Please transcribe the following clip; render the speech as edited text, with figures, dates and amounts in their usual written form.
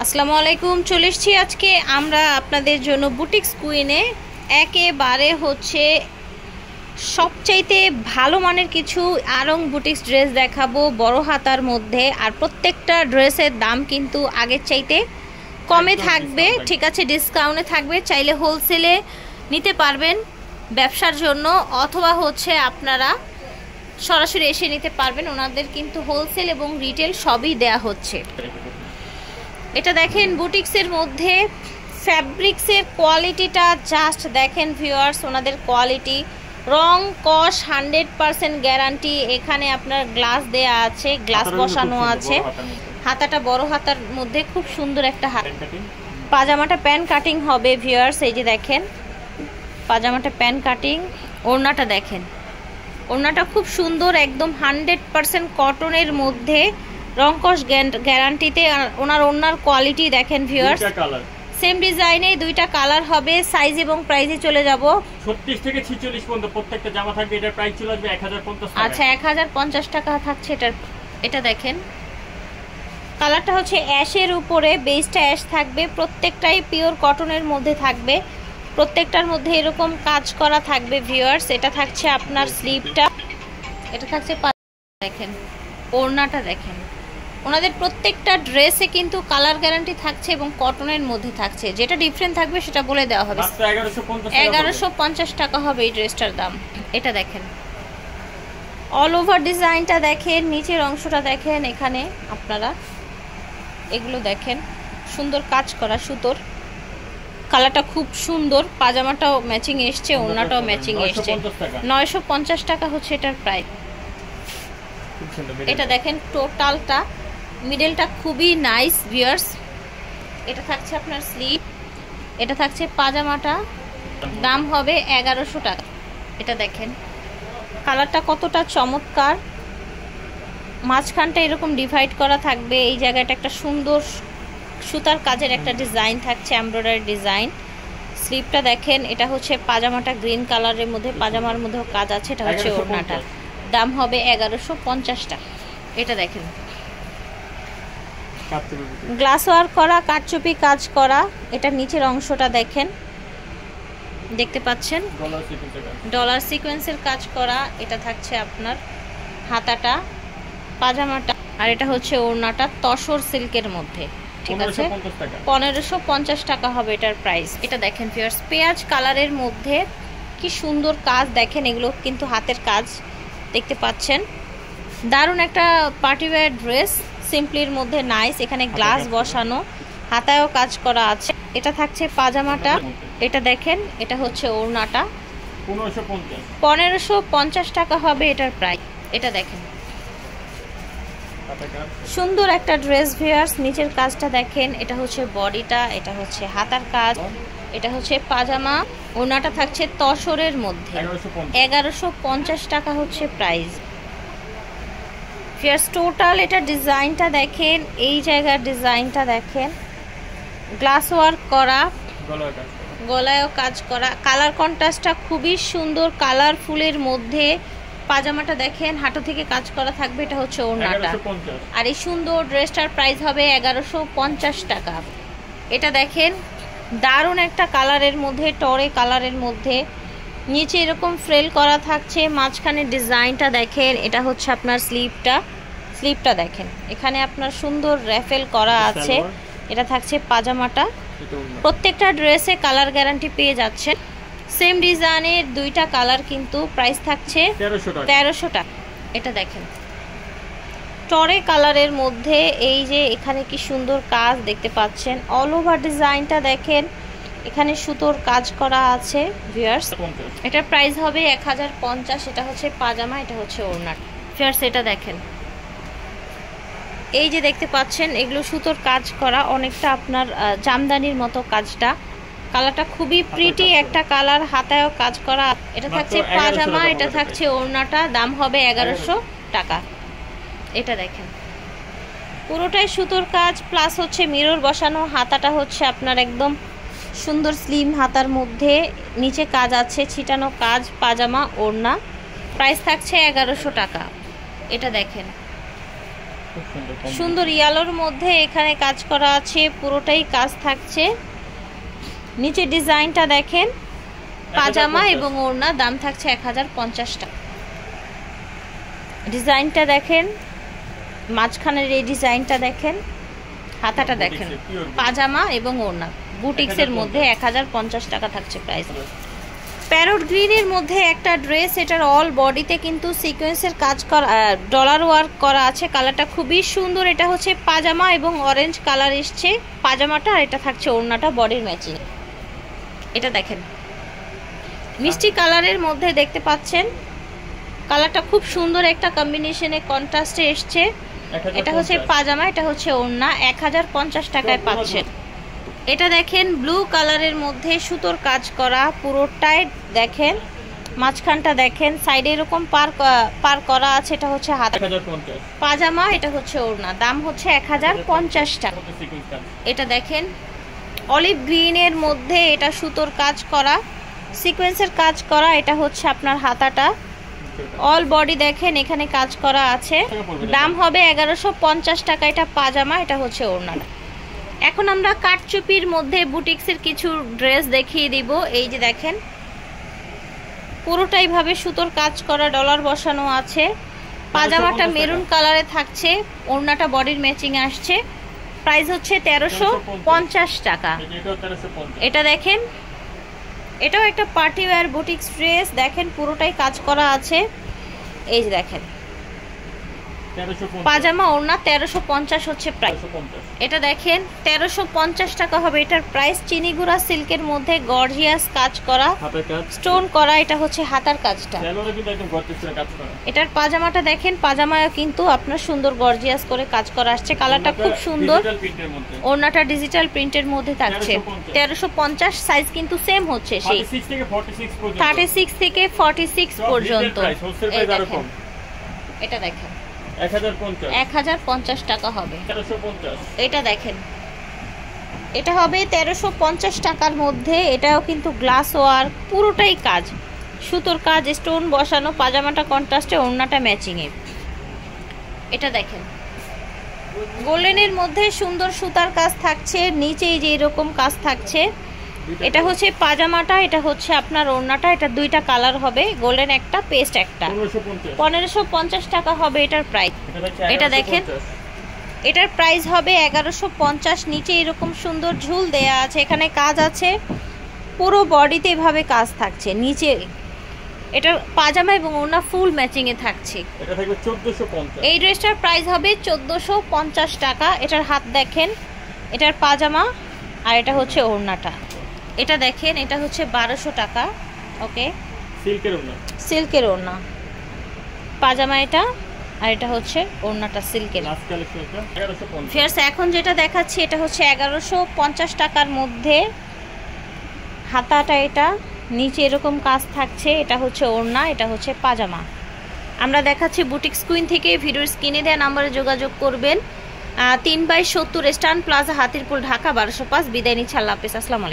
আসসালামু আলাইকুম। চলে এসেছি আজকে আমরা আপনাদের জন্য বুটিক্স কুইনে একেবারে হচ্ছে সবচাইতে ভালো মানের কিছু আরং বুটিক্স ড্রেস দেখাবো বড় হাতার মধ্যে। আর প্রত্যেকটা ড্রেসের দাম কিন্তু আগের চাইতে কমে থাকবে, ঠিক আছে, ডিসকাউন্টে থাকবে। চাইলে হোলসেলে নিতে পারবেন ব্যবসার জন্য, অথবা হচ্ছে আপনারা সরাসরি এসে নিতে পারবেন। ওনাদের কিন্তু হোলসেল এবং রিটেল সবই দেয়া হচ্ছে। এটা দেখেন বুটিক্সের মধ্যে ফ্যাব্রিক্সের কোয়ালিটিটা জাস্ট দেখেন ভিউয়ার্স, ওনাদের কোয়ালিটি রং কস 100% গ্যারান্টি। এখানে আপনার গ্লাস দেয়া আছে, গ্লাস বসানো আছে। হাতাটা বড় হাতার মধ্যে খুব সুন্দর একটা হাত। পাজামাটা প্যান্ট কাটিং হবে ভিউয়ার্স, এই যে দেখেন পাজামাটা প্যান্ট কাটিং। ওড়নাটা দেখেন, ওড়নাটা খুব সুন্দর, একদম 100% কটনের মধ্যে, রংকশ গ্যারান্টিতে। ওনার ওড়নার কোয়ালিটি দেখেন ভিউয়ার্স, সেম ডিজাইনে দুইটা কালার হবে। সাইজ এবং প্রাইসে চলে যাব 36 থেকে 46 পর্যন্ত প্রত্যেকটা জামা থাকবে। এটার প্রাইস চলে আসবে 1050 টাকা। আচ্ছা 1050 টাকা থাকছে এটার। এটা দেখেন কালারটা হচ্ছে অ্যাশের উপরে, বেসটা অ্যাশ থাকবে। প্রত্যেকটাই পিওর কটনের মধ্যে থাকবে, প্রত্যেকটার মধ্যে এরকম কাজ করা থাকবে ভিউয়ার্স। এটা থাকছে আপনার স্লিভটা, এটা থাকছে দেখেন ওড়নাটা দেখেন। ওনাদের প্রত্যেকটা ড্রেসে কিন্তু কালার গ্যারান্টি থাকছে এবং কটনের মধ্যে থাকছে। যেটা ডিফারেন্ট থাকবে সেটা বলে দেওয়া হবে। 1150 টাকা হবে এই ড্রেসটার দাম। এটা দেখেন অল ওভার ডিজাইনটা দেখেন, নিচের অংশটা দেখেন। এখানে আপনারা এগুলো দেখেন সুন্দর কাজ করা সুতোর। কালারটা খুব সুন্দর, পাজামাটাও ম্যাচিং এসছে, ওড়নাটাও ম্যাচিং এসছে। 950 টাকা হচ্ছে এটার প্রাইস। এটা দেখেন টোটালটা মিডলটা খুবই নাইস ভিউয়ার্স। এটা থাকছে আপনার স্লিভ, এটা থাকছে পাজামাটা, দাম হবে 1100 টাকা। এটা দেখেন কালারটা কতটা চমৎকার, মাঝখানটা এরকম ডিভাইড করা থাকবে। এই জায়গাটা একটা সুন্দর সুতার কাজের একটা ডিজাইন থাকছে, এমব্রয়ডারি ডিজাইন। স্লিভটা দেখেন, এটা হচ্ছে পাজামাটা গ্রিন কালারের মধ্যে, পাজামার মধ্যেও কাজ আছে। এটা হচ্ছে ওড়নাটা, দাম হবে 1150 টাকা। এটা দেখেন গ্লাস ওয়ার্ক করা, কাটচুপি কাজ করা। এটা নিচের অংশটা দেখেন, দেখতে পাচ্ছেন ডলার সিকোয়েন্সের কাজ করা। এটা থাকছে আপনার হাতাটা, পাজামাটা, আর এটা হচ্ছে ওড়নাটা তসর সিল্কের মধ্যে, ঠিক আছে। 1550 টাকা হবে এটার প্রাইস। এটা দেখেন ভিউয়ার্স পেঁয়াজ কালারের মধ্যে কি সুন্দর কাজ দেখেন। এগুলো কিন্তু হাতের কাজ দেখতে পাচ্ছেন। দারুণ একটা পার্টিওয়্যার ড্রেস, সিম্পলির মধ্যে নাইস। এখানে গ্লাস বসানো, হাতায়ও কাজ করা আছে। এটা থাকছে পাজামাটা, এটা দেখেন এটা হচ্ছে ওড়নাটা, 1550 টাকা হবে এটার প্রাইস। এটা দেখেন সুন্দর একটা ড্রেস ভিউয়ার্স, নিচের কাজটা দেখেন। এটা হচ্ছে বডিটা, এটা হচ্ছে হাতার কাজ, এটা হচ্ছে পাজামা। ওড়নাটা থাকছে তসরের মধ্যে, 1150 টাকা হচ্ছে প্রাইস ভিউয়ার্স। টোটাল এটা ডিজাইনটা দেখেন, এই জায়গার ডিজাইনটা দেখেন, গ্লাস ওয়ার্ক করা, গলায়ও কাজ করা। কালার কন্ট্রাস্টটা খুবই সুন্দর, কালারফুলের মধ্যে। পাজামাটা দেখেন হাঁটু থেকে কাজ করা থাকবে, এটা হচ্ছে ওড়নাটা। আর এই সুন্দর ড্রেসটার প্রাইস হবে 1150 টাকা। এটা দেখেন দারুণ একটা কালারের মধ্যে, টরে কালারের মধ্যে, নিচে এরকম ফ্রেল করা থাকছে, মাঝখানে ডিজাইনটা দেখেন। এটা হচ্ছে আপনার স্লিভটা, স্লিভটা দেখেন এখানে আপনার সুন্দর র্যাফেল করা আছে। এটা থাকছে পাজামাটা। প্রত্যেকটা ড্রেসে কালার গ্যারান্টি পেয়ে যাচ্ছেন। সেম ডিজাইনের দুইটা কালার, কিন্তু প্রাইস থাকছে 1300 টাকা। এটা দেখেন টরে কালারের মধ্যে, এই যে এখানে কি সুন্দর কাজ দেখতে পাচ্ছেন। অল ওভার ডিজাইনটা দেখেন, এখানে সুতোর কাজ করা আছে ভিউয়ার্স। এটার প্রাইস হবে 1050। এটা হচ্ছে পাজামা, এটা হচ্ছে ওড়না ভিউয়ার্স। এটা দেখেন এই যে দেখতে পাচ্ছেন, এগুলো সুতোর কাজ করা, অনেকটা আপনার জামদানির মতো কাজটা। কালারটা খুবই প্রিটি একটা কালার, হাতায়ও কাজ করা। এটা থাকছে পাজামা, এটা থাকছে ওড়নাটা, দাম হবে 1100 টাকা। এটা দেখেন পুরোটাই সুতোর কাজ, প্লাস হচ্ছে মিরর বসানো। হাতাটা হচ্ছে আপনার একদম সুন্দর স্লিম হাতার মধ্যে, নিচে কাজ আছে, ছিটানো কাজ। পাজামা ওড়না, প্রাইস থাকছে 1100 টাকা। এটা দেখেন খুব সুন্দর সুন্দর ইয়েলোর মধ্যে এখানে কাজ করা আছে, পুরোটাই কাজ থাকছে। নিচে ডিজাইনটা দেখেন, পাজামা এবং ওড়না, দাম থাকছে 1050 টাকা। ডিজাইনটা দেখেন, মাঝখানের এই ডিজাইনটা দেখেন, হাতাটা দেখেন, পাজামা এবং ওড়না, বুটিক্সের মধ্যে 1050 টাকা থাকছে প্রাইস। প্যারট গ্রিনের মধ্যে একটা ড্রেস, এটার অল বডিতে কিন্তু সিকোয়েন্সের কাজ করা, ডলার ওয়ার্ক করা আছে। কালারটা খুবই সুন্দর। এটা হচ্ছে পাজামা এবং অরেঞ্জ কালার এসছে পাজামাটা, আর এটা থাকছে ওড়নাটা বডির ম্যাচিং। এটা দেখেন মিষ্টি কালারের মধ্যে দেখতে পাচ্ছেন, কালারটা খুব সুন্দর একটা কম্বিনেশনে কন্ট্রাস্টে এসছে। এটা হচ্ছে পাজামা, এটা হচ্ছে ওড়না, 1050 টাকায় পাচ্ছেন। এটা দেখেন ব্লু কালারের মধ্যে সুতোর কাজ করা, পুরোটাই দেখেন, মাঝখানটা দেখেন, সাইডে এরকম পার করা আছে। এটা হচ্ছে হাত পাজামা, এটা হচ্ছে ওড়না, দাম হচ্ছে 1050 টাকা। এটা দেখেন অলিভ গ্রিনের মধ্যে, এটা সুতোর কাজ করা, সিকোয়েন্সের কাজ করা। এটা হচ্ছে আপনার হাতাটা, অল বডি দেখেন এখানে কাজ করা আছে, দাম হবে 1150 টাকা। এটা পাজামা, এটা হচ্ছে ওড়নাটা। এখন আমরা কাটচুপির মধ্যে বুটিক্সের কিছু ড্রেস দেখিয়ে দিব। এই যে দেখেন পুরোটাই ভাবে সুতোর কাজ করা, ডলার বসানো আছে। পাজামাটা মেরুন কালারে থাকছে, ওড়নাটা বডির ম্যাচিং আসছে। প্রাইস হচ্ছে 1350 টাকা। এটা দেখেন, এটাও একটা পার্টি ওয়্যার বুটিক্স ড্রেস, দেখেন পুরোটাই কাজ করা আছে। এই যে দেখেন পাজামা ওড়না 1350 হচ্ছে প্রাইস। এটা দেখেন 1350 টাকা হবে এটার প্রাইস। চিনিগুড়া সিল্কের মধ্যে গর্জিয়াস কাজ করা, স্টোন করা, এটা হচ্ছে হাতার কাজটা। এটার পাজামাটা দেখেন, পাজামায় কিন্তু আপনার সুন্দর গর্জিয়াস করে কাজ করা আসছে। কালারটা খুব সুন্দর, ওড়নাটা ডিজিটাল প্রিন্টের মধ্যে থাকছে। 1350, সাইজ কিন্তু সেম হচ্ছে, সেই 36 থেকে 46 পর্যন্ত। এটা দেখেন 1050 টাকা হবে। এটা দেখেন, এটা হবে 1350 টাকার মধ্যে। এটাও কিন্তু গ্লাস ওয়ার্ক, পুরোটাই কাজ, সুতোর কাজ, স্টোন বসানো। পাজামাটা কন্ট্রাস্টে, ওড়নাটা ম্যাচিং এর। এটা দেখেন গোল্ডেনের মধ্যে সুন্দর সুতার কাজ থাকছে, নিচে যে এরকম কাজ থাকছে। এটা হচ্ছে পাজামাটা, এটা হচ্ছে আপনার ওড়নাটা। এটা দুইটা কালার হবে, গোল্ডেন একটা, পেস্ট একটা। 1550 টাকা হবে এটার প্রাইস। এটা দেখেন, এটার প্রাইস হবে 1150। নিচে এরকম সুন্দর ঝুল দেয়া আছে, এখানে কাজ আছে, পুরো বডিতে এভাবে কাজ থাকছে। নিচে এটার পাজামা এবং ওড়না ফুল ম্যাচিং এ থাকছে। এটা থাকবে 1450। এই ড্রেসটার প্রাইস হবে 1450 টাকা। এটার হাত দেখেন, এটার পাজামা, আর এটা হচ্ছে ওড়নাটা। এটা দেখেন, এটা হচ্ছে 1200 টাকা। ওকে, সিল্কের ওড়না, পাজামা এটা, আর এটা হচ্ছে ওড়নাটা সিল্কের। ফিয়ার্স এখন যেটা দেখাচ্ছি এটা হচ্ছে 1150 টাকার মধ্যে। হাতাটা এটা, নিচে এরকম কাজ থাকছে। এটা হচ্ছে ওড়না, এটা হচ্ছে পাজামা। আমরা দেখাচ্ছি বুটিক্স কুইন থেকে। ভিডিওর স্ক্রিনে দেওয়া নাম্বারে যোগাযোগ করবেন। 3/70 স্টান প্লাজা, হাতিরপুল, ঢাকা 1205। বিদায় নিচ্ছি, আল্লাহ হাফেজ, আসসালামু আলাইকুম।